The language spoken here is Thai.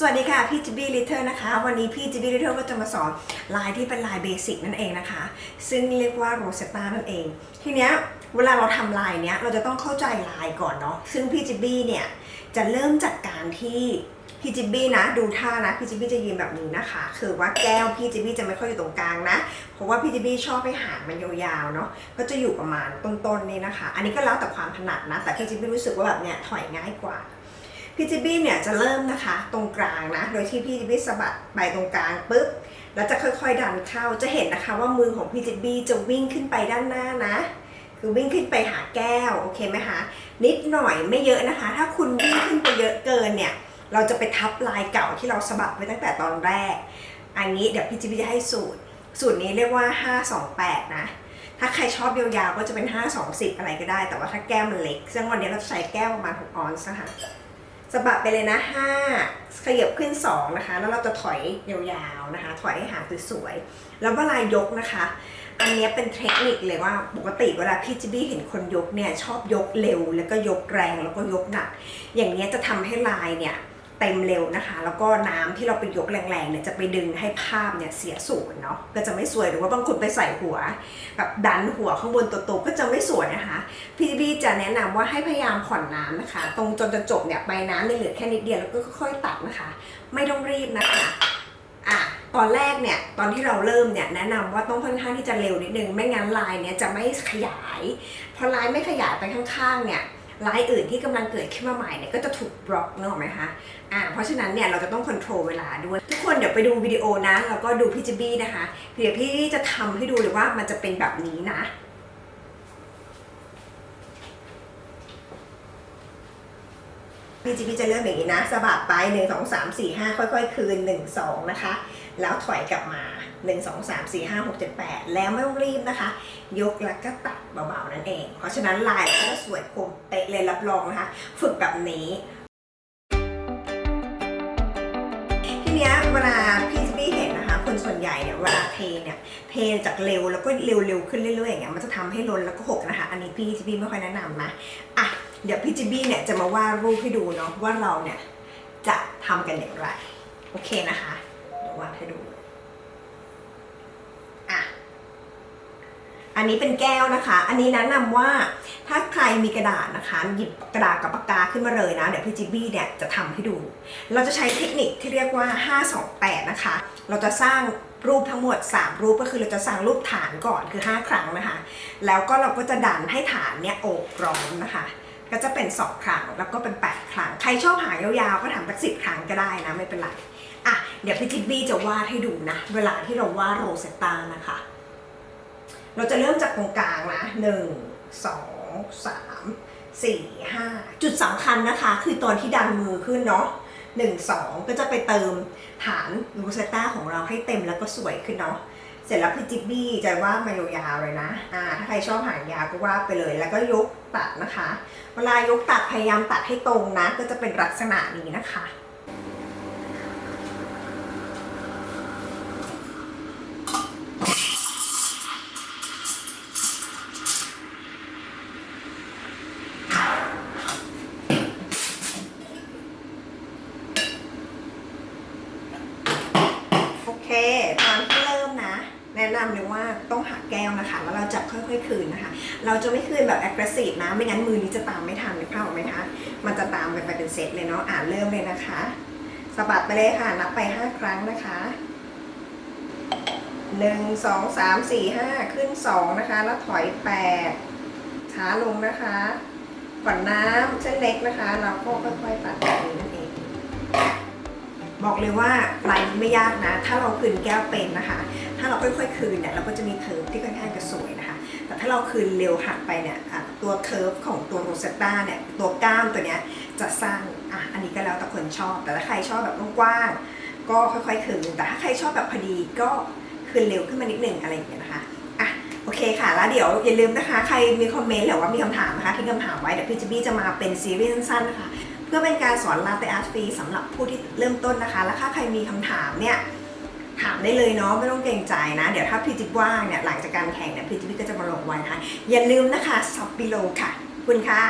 สวัสดีค่ะพี่จิบบี้ลิตเติ้ลนะคะวันนี้พี่จิบบี้ลิตเติ้ลก็จะมาสอนลายที่เป็นลายเบสิกนั่นเองนะคะซึ่งเรียกว่าโรเซตตานั่นเองทีเนี้ยเวลาเราทำลายเนี้ยเราจะต้องเข้าใจลายก่อนเนาะซึ่งพี่จิบบี้เนี่ยจะเริ่มจากการที่พี่จิบบี้นะดูท่านะพี่จิบบี้จะยืนแบบนี้นะคะคือว่าแก้วพี่จิบบี้จะไม่ค่อยอยู่ตรงกลางนะเพราะว่าพี่จิบบี้ชอบให้หางมันยาวๆเนาะก็จะอยู่ประมาณต้นๆนี่นะคะอันนี้ก็แล้วแต่ความถนัดนะแต่พี่จิบบี้รู้สึกว่าแบบเนี้ยถอยง่ายกว่าพี่จิบบี้เนี่ยจะเริ่มนะคะตรงกลางนะโดยที่พี่จิบบี้สะบัดไปตรงกลางปุ๊บแล้วจะค่อยๆดันเข้าจะเห็นนะคะว่ามือของพี่จิบบี้จะวิ่งขึ้นไปด้านหน้านะคือวิ่งขึ้นไปหาแก้วโอเคไหมคะนิดหน่อยไม่เยอะนะคะถ้าคุณวิ่งขึ้นไปเยอะเกินเนี่ยเราจะไปทับลายเก่าที่เราสะบัดไว้ตั้งแต่ตอนแรกอันนี้เดี๋ยวพี่จิบบี้จะให้สูตรนี้เรียกว่า528นะถ้าใครชอบยาวๆก็จะเป็น520อะไรก็ได้แต่ว่าถ้าแก้วมันเล็กซึ่งวันนี้เราจะใช้แก้วประมาณ6 ออนซ์นะคะสะบัดไปเลยนะ5ขยับขึ้น2นะคะแล้วเราจะถอยยาวๆนะคะถอยให้หางสวยๆแล้วเวลายกนะคะอันนี้เป็นเทคนิคเลยว่าปกติเวลาพี่จิบบี้เห็นคนยกเนี่ยชอบยกเร็วแล้วก็ยกแรงแล้วก็ยกหนักอย่างนี้จะทำให้ลายเนี่ยเต็มเร็วนะคะแล้วก็น้ำที่เราไปยกแรงๆเนี่ยจะไปดึงให้ภาพเนี่ยเสียศูนย์เนาะก็จะไม่สวยหรือว่าบางคนไปใส่หัวแบบดันหัวข้างบนโตๆก็จะไม่สวยนะคะพี่จิบบี้จะแนะนำว่าให้พยายามผ่อนน้ำนะคะตรงจนจะจบเนี่ยไปน้ำเหลือแค่นิดเดียวแล้วก็ค่อยๆตัดนะคะไม่ต้องรีบนะคะตอนแรกเนี่ยตอนที่เราเริ่มเนี่ยแนะนำว่าต้องค่อนข้างที่จะเร็วนิดนึงไม่งั้นลายเนี่ยจะไม่ขยายพอลายไม่ขยายไปข้างๆเนี่ยลายอื่นที่กำลังเกิดขึ้นมาใหม่เนี่ยก็จะถูกบล็อกนึกออกไหมคะเพราะฉะนั้นเนี่ยเราจะต้องควบคุมเวลาด้วยทุกคนเดี๋ยวไปดูวิดีโอนะแล้วก็ดูพี่จิบบี้นะคะเดี๋ยวพี่จะทำให้ดูเลยว่ามันจะเป็นแบบนี้นะพี่จิบบี้จะเริ่มอย่างนี้นะสะบัดไป1 2 3 4 5ค่อยๆคืน1 2นะคะแล้วถอยกลับมา1 2 3 4 5 6 7 8แล้วไม่ต้องรีบนะคะยกแล้วก็ตัดเบาๆนั่นเองเพราะฉะนั้นลายก็จะสวยคมเป๊ะเลยรับรองนะคะฝึกแบบนี้ทีเนี้ยเวลาพี่จิบบี้เห็นนะคะคนส่วนใหญ่เนี่ยเวลาเทเนี่ยเทจากเร็วแล้วก็เร็วขึ้นเรื่อยๆอย่างเงี้ยมันจะทำให้ล้นแล้วก็หกนะคะอันนี้พี่จิบบี้ไม่ค่อยแนะนำนะเดี๋ยวพี่จิบบี้เนี่ยจะมาวาดรูปให้ดูเนาะว่าเราเนี่ยจะทำกันอย่างไรโอเคนะคะเดี๋ยววาดให้ดูอันนี้เป็นแก้วนะคะอันนี้แนะนำว่าถ้าใครมีกระดาษนะคะหยิบกระดาษกับปากกาขึ้นมาเลยนะเดี๋ยวพี่จิบบี้เนี่ยจะทำให้ดูเราจะใช้เทคนิคที่เรียกว่า528นะคะเราจะสร้างรูปทั้งหมด3รูปก็คือเราจะสร้างรูปฐานก่อนคือ5ครั้งนะคะแล้วก็เราก็จะดันให้ฐานเนี่ยโอบร้อมนะคะก็จะเป็น2ครั้งแล้วก็เป็น8ครั้งใครชอบหางยาวๆก็ทำสัก10 ครั้งก็ได้นะไม่เป็นไรเดี๋ยวพี่จิบบี้จะวาดให้ดูนะเวลาที่เราวาดโรเซตตานะคะเราจะเริ่มจากตรงกลางนะ1 2 3 4 5จุดสำคัญนะคะคือตอนที่ดันมือขึ้นเนาะ1 2ก็จะไปเติมฐานโรเซตตาของเราให้เต็มแล้วก็สวยขึ้นเนาะเสร็จแล้วพี่จิบบี้จะวาดมายาวๆเลยนะถ้าใครชอบหางยาวก็วาดไปเลยแล้วก็ยกตัดนะคะเวลายกตัดพยายามตัดให้ตรงนะก็จะเป็นลักษณะนี้นะคะโอเคตอนที่เริ่มนะแนะนำเลยว่าต้องหาแก้วนะคะแล้วเราจะค่อยๆคืนนะคะเราจะไม่คืนแบบ aggressive นะไม่งั้นมือนี้จะตามไม่ทันหรือเปล่าไหมคะมันจะตามกันไปเป็นเซตเลยเนาะเริ่มเลยนะคะสะบัดไปเลยค่ะนับไป5 ครั้งนะคะ1 2 3 4 5ขึ้น2นะคะแล้วถอย8ช้าลงนะคะก่อนน้ำเส้นเล็กนะคะเราก็ค่อยๆตัดแบบนี้นั่นเองบอกเลยว่าลายนี้ไม่ยากนะถ้าเราคืนแก้วเป็นนะคะถ้าเราค่อยๆคืนเนี่ยเราก็จะมีเคิร์ฟที่ค่อนข้างจะสวยนะคะแต่ถ้าเราคืนเร็วหักไปเนี่ยตัวเคิร์ฟของตัวโรเซตตาเนี่ยตัวก้ามตัวเนี้ยจะสั้นอันนี้ก็แล้วแต่คนชอบแต่ถ้าใครชอบแบบกว้างๆก็ค่อยๆคืนแต่ถ้าใครชอบแบบพอดีก็คืนเร็วขึ้นมานิดนึงอะไรอย่างเงี้ยนะคะโอเคค่ะแล้วเดี๋ยวอย่าลืมนะคะใครมีคอมเมนต์หรือว่ามีคำถามนะคะทิ้งคำถามไว้เดี๋ยวพี่จิบบี้จะมาเป็นซีรีส์สั้นๆนะคะเพื่อเป็นการสอนลาเต้อาร์ตฟรีสำหรับผู้ที่เริ่มต้นนะคะแล้วถ้าใครมีคำถามเนี่ยถามได้เลยเนาะไม่ต้องเกรงใจนะเดี๋ยวถ้าพี่จิบว่างเนี่ยหลังจากการแข่งเนี่ยพี่จิบบี้ก็จะมาลงไว้นะคะอย่าลืมนะคะซับบิโลค่ะคุณค่ะ